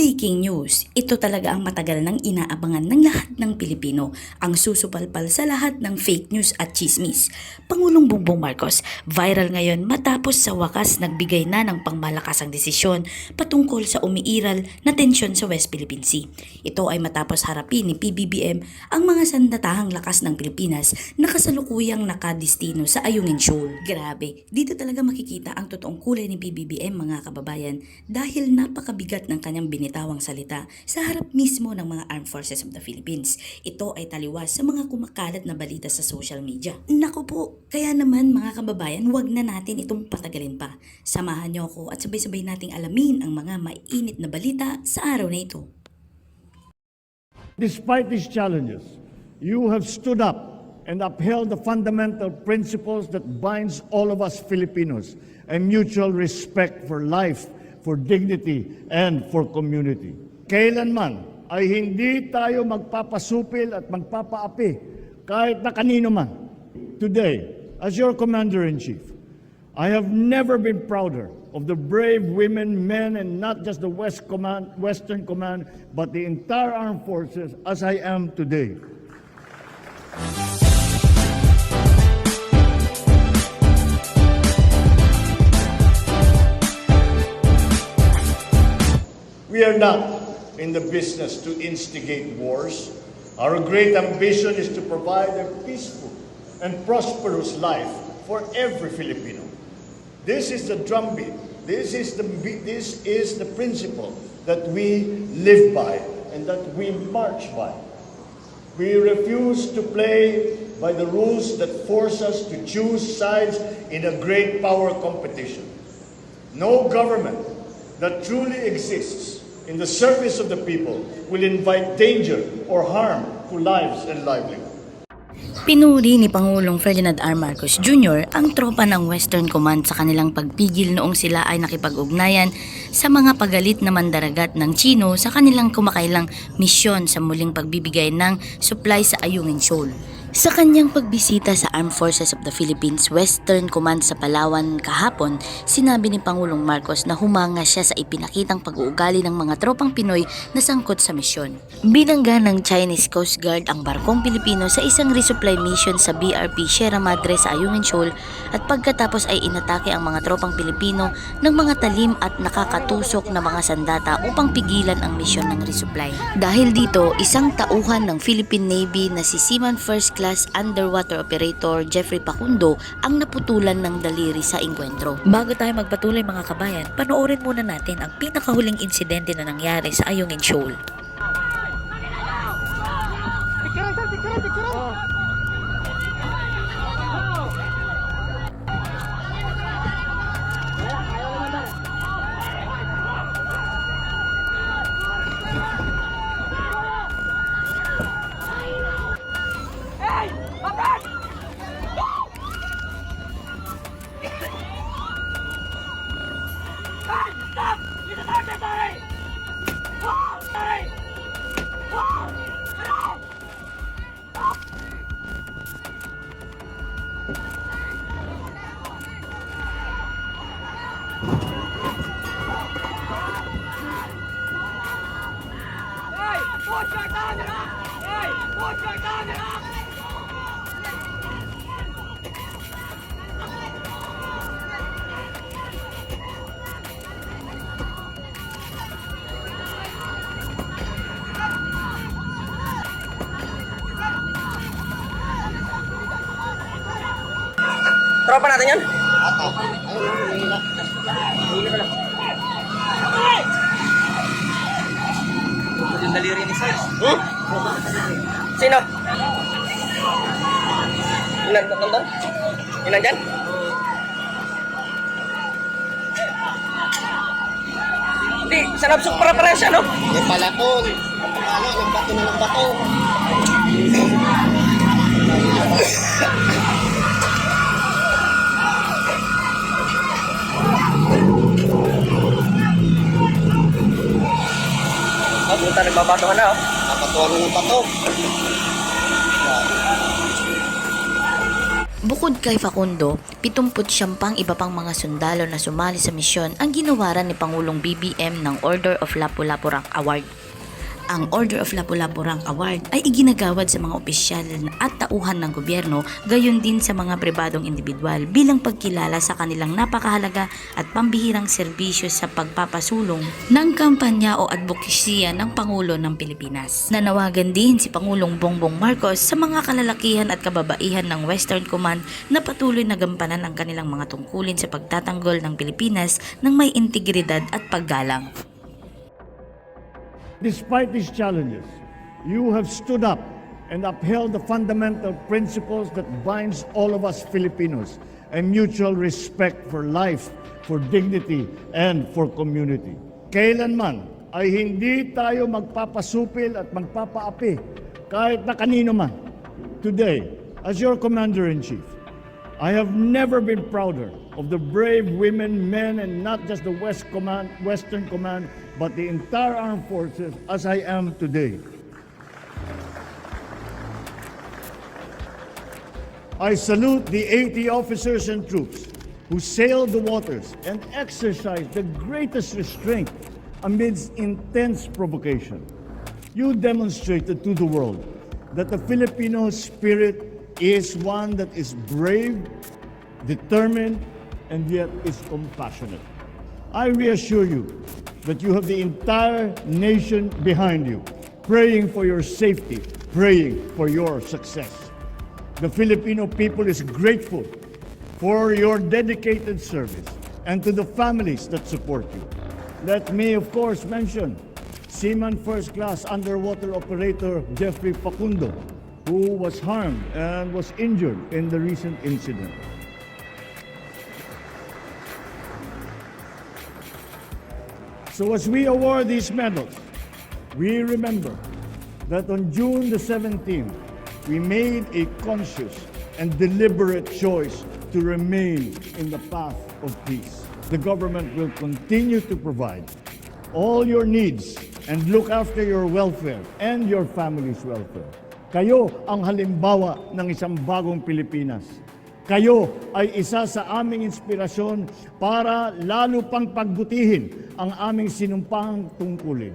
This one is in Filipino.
Breaking news, ito talaga ang matagal nang inaabangan ng lahat ng Pilipino, ang susupalpal sa lahat ng fake news at chismis. Pangulong Bongbong Marcos, viral ngayon matapos sa wakas nagbigay na ng pangmalakasang desisyon patungkol sa umiiral na tensyon sa West Philippine Sea. Ito ay matapos harapin ni PBBM ang mga sandatahang lakas ng Pilipinas na kasalukuyang nakadistino sa Ayungin Shoal. Grabe, dito talaga makikita ang totoong kulay ni PBBM mga kababayan dahil napakabigat ng kanyang binitawang salita sa harap mismo ng mga Armed Forces of the Philippines. Ito ay taliwas sa mga kumakalat na balita sa social media. Naku po, kaya naman mga kababayan, wag na natin itong patagalin pa. Samahan niyo ako at sabay-sabay nating alamin ang mga mainit na balita sa araw na ito. Despite these challenges, you have stood up and upheld the fundamental principles that binds all of us Filipinos, a mutual respect for life, for dignity, and for community. Kailanman ay hindi tayo magpapasupil at magpapaapi kahit na kanino man. Today, as your Commander-in-Chief, I have never been prouder of the brave women, men, and not just the Western Command, but the entire armed forces as I am today. We are not in the business to instigate wars. Our great ambition is to provide a peaceful and prosperous life for every Filipino. This is the drumbeat. This is the principle that we live by and that we march by. We refuse to play by the rules that force us to choose sides in a great power competition. No government that truly exists in the service of the people will invite danger or harm to lives and livelihood. Pinuri ni Pangulong Ferdinand R. Marcos Jr. ang tropa ng Western Command sa kanilang pagpigil noong sila ay nakipag-ugnayan sa mga pagalit na mandaragat ng Chino sa kanilang kumakailang misyon sa muling pagbibigay ng supply sa Ayungin Shoal. Sa kanyang pagbisita sa Armed Forces of the Philippines Western Command sa Palawan kahapon, sinabi ni Pangulong Marcos na humanga siya sa ipinakitang pag-uugali ng mga tropang Pinoy na sangkot sa misyon. Binangga ng Chinese Coast Guard ang barkong Pilipino sa isang resupply mission sa BRP Sierra Madre sa Ayungin Shoal at pagkatapos ay inatake ang mga tropang Pilipino ng mga talim at nakakatusok na mga sandata upang pigilan ang misyon ng resupply. Dahil dito, isang tauhan ng Philippine Navy na si Seaman First Class Underwater Operator Jeffrey Pacundo ang naputulan ng daliri sa engkwentro. Bago tayo magpatuloy mga kabayan, panoorin muna natin ang pinakahuling insidente na nangyari sa Ayungin Shoal. Tropa natin yan? Yung daliri ni Sarge. Sino? Inan ko nandun? Inan dyan? Hindi, sa nabsok para siya, no? Yung palakon, yung bato na ng bato. Punta nagbabato ka na, oh. Napatuwa na ng bato. Bukod kay Facundo, 79 pang iba pang mga sundalo na sumali sa misyon ang ginawaran ni Pangulong BBM ng Order of Lapu-Lapu Rank Award. Ang Order of Lapu-Lapu Rank Award ay iginagawad sa mga opisyal at tauhan ng gobyerno, gayon din sa mga pribadong individual bilang pagkilala sa kanilang napakahalaga at pambihirang serbisyo sa pagpapasulong ng kampanya o advokasya ng Pangulo ng Pilipinas. Nanawagan din si Pangulong Bongbong Marcos sa mga kalalakihan at kababaihan ng Western Command na patuloy na gampanan ang kanilang mga tungkulin sa pagtatanggol ng Pilipinas ng may integridad at paggalang. Despite these challenges, you have stood up and upheld the fundamental principles that binds all of us Filipinos, a mutual respect for life, for dignity, and for community. Kailanman ay hindi tayo magpapasupil at magpapaapi kahit na kanino man. Today, as your Commander-in-Chief, I have never been prouder of the brave women, men, and not just the Western Command, but the entire armed forces as I am today. I salute the 80 officers and troops who sailed the waters and exercised the greatest restraint amidst intense provocation. You demonstrated to the world that the Filipino spirit is one that is brave, determined, and yet is compassionate. I reassure you that you have the entire nation behind you, praying for your safety, praying for your success. The Filipino people is grateful for your dedicated service and to the families that support you. Let me, of course, mention Seaman First Class Underwater Operator Jeffrey Facundo, who was harmed and was injured in the recent incident. So as we award these medals, we remember that on June the 17th, we made a conscious and deliberate choice to remain in the path of peace. The government will continue to provide all your needs and look after your welfare and your family's welfare. Kayo ang halimbawa ng isang bagong Pilipinas. Kayo ay isa sa aming inspirasyon para lalo pang pagbutihin ang aming sinumpang tungkulin.